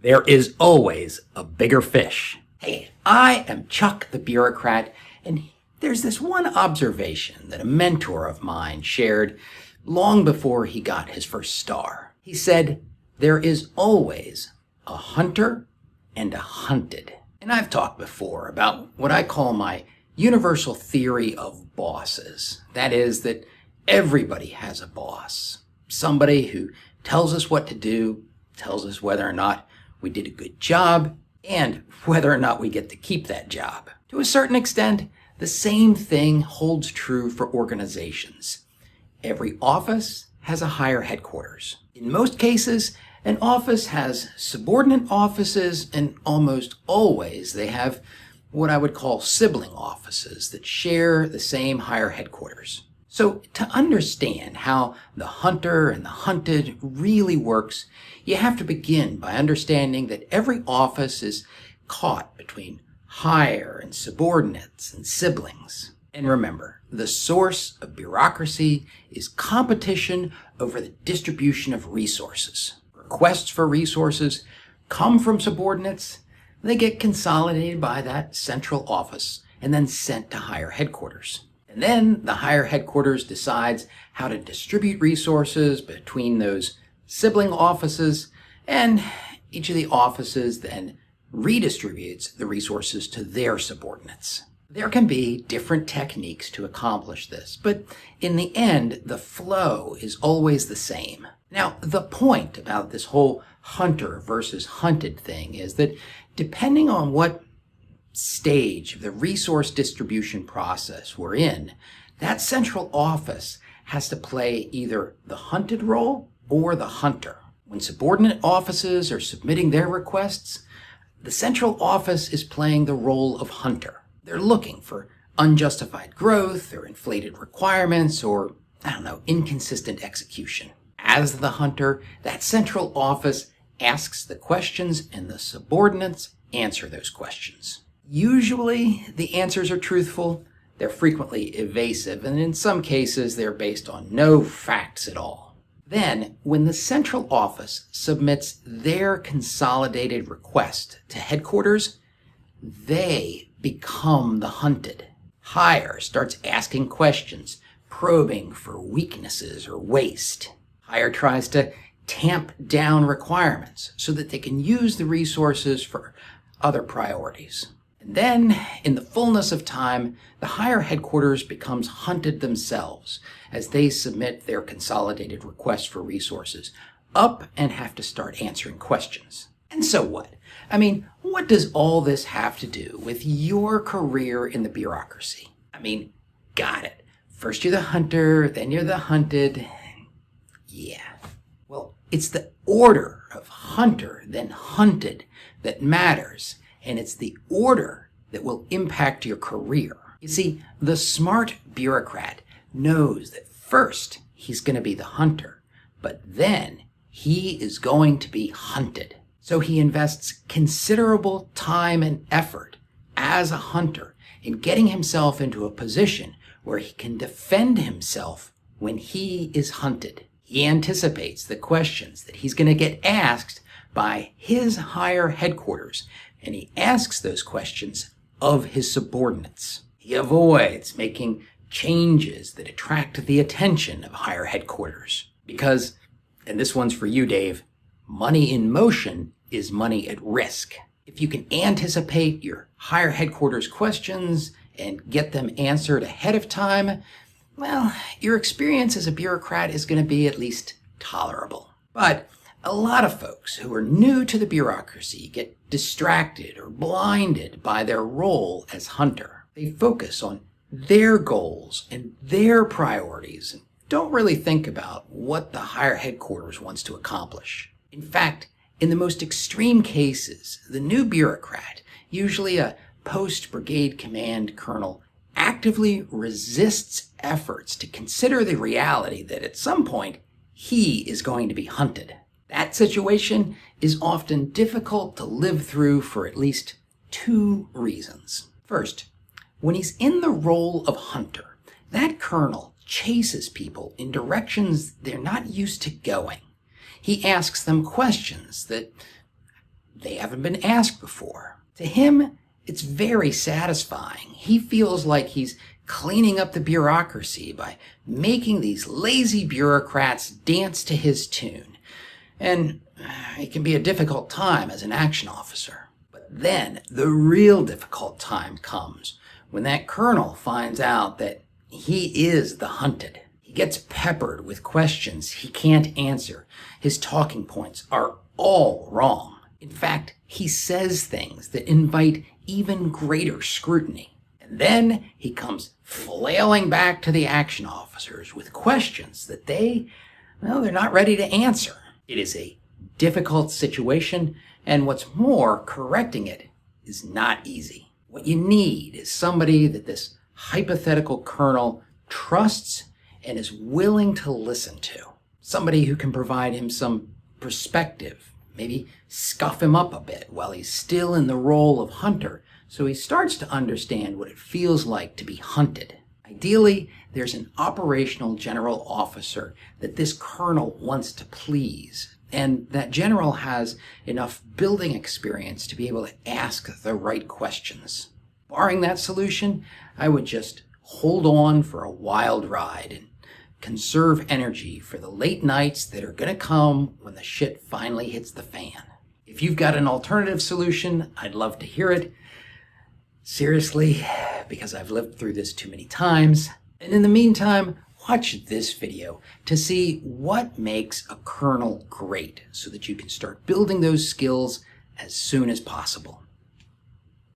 There is always a bigger fish. Hey, I am Chuck the Bureaucrat, and there's this one observation that a mentor of mine shared long before he got his first star. He said, there is always a hunter and a hunted. And I've talked before about what I call my universal theory of bosses. That is that everybody has a boss. Somebody who tells us what to do, tells us whether or not we did a good job, and whether or not we get to keep that job. To a certain extent, the same thing holds true for organizations. Every office has a higher headquarters. In most cases, an office has subordinate offices, and almost always they have what I would call sibling offices that share the same higher headquarters. So to understand how the hunter and the hunted really works, you have to begin by understanding that every office is caught between higher and subordinates and siblings. And remember, the source of bureaucracy is competition over the distribution of resources. Requests for resources come from subordinates, they get consolidated by that central office and then sent to higher headquarters. And then the higher headquarters decides how to distribute resources between those sibling offices, and each of the offices then redistributes the resources to their subordinates. There can be different techniques to accomplish this, but in the end, the flow is always the same. Now, the point about this whole hunter versus hunted thing is that depending on what stage of the resource distribution process we're in, that central office has to play either the hunted role or the hunter. When subordinate offices are submitting their requests, the central office is playing the role of hunter. They're looking for unjustified growth or inflated requirements or, inconsistent execution. As the hunter, that central office asks the questions and the subordinates answer those questions. Usually, the answers are truthful, they're frequently evasive, and in some cases, they're based on no facts at all. Then, when the central office submits their consolidated request to headquarters, they become the hunted. Higher starts asking questions, probing for weaknesses or waste. Higher tries to tamp down requirements so that they can use the resources for other priorities. And then, in the fullness of time, the higher headquarters becomes hunted themselves as they submit their consolidated requests for resources up and have to start answering questions. And so what? What does all this have to do with your career in the bureaucracy? Got it. First you're the hunter, then you're the hunted. Yeah. Well, it's the order of hunter, then hunted that matters. And it's the order that will impact your career. You see, the smart bureaucrat knows that first he's going to be the hunter, but then he is going to be hunted. So he invests considerable time and effort as a hunter in getting himself into a position where he can defend himself when he is hunted. He anticipates the questions that he's going to get asked by his higher headquarters, and he asks those questions of his subordinates. He avoids making changes that attract the attention of higher headquarters. Because, and this one's for you, Dave, money in motion is money at risk. If you can anticipate your higher headquarters questions and get them answered ahead of time, well, your experience as a bureaucrat is going to be at least tolerable. But a lot of folks who are new to the bureaucracy get distracted or blinded by their role as hunter. They focus on their goals and their priorities and don't really think about what the higher headquarters wants to accomplish. In fact, in the most extreme cases, the new bureaucrat, usually a post-brigade command colonel, actively resists efforts to consider the reality that at some point he is going to be hunted. That situation is often difficult to live through for at least two reasons. First, when he's in the role of hunter, that colonel chases people in directions they're not used to going. He asks them questions that they haven't been asked before. To him, it's very satisfying. He feels like he's cleaning up the bureaucracy by making these lazy bureaucrats dance to his tune. And it can be a difficult time as an action officer. But then the real difficult time comes when that colonel finds out that he is the hunted. He gets peppered with questions he can't answer. His talking points are all wrong. In fact, he says things that invite even greater scrutiny. And then he comes flailing back to the action officers with questions that they're not ready to answer. It is a difficult situation, and what's more, correcting it is not easy. What you need is somebody that this hypothetical colonel trusts and is willing to listen to. Somebody who can provide him some perspective, maybe scuff him up a bit while he's still in the role of hunter, so he starts to understand what it feels like to be hunted. Ideally, there's an operational general officer that this colonel wants to please, and that general has enough building experience to be able to ask the right questions. Barring that solution, I would just hold on for a wild ride and conserve energy for the late nights that are going to come when the shit finally hits the fan. If you've got an alternative solution, I'd love to hear it. Seriously, because I've lived through this too many times. And in the meantime, watch this video to see what makes a colonel great so that you can start building those skills as soon as possible.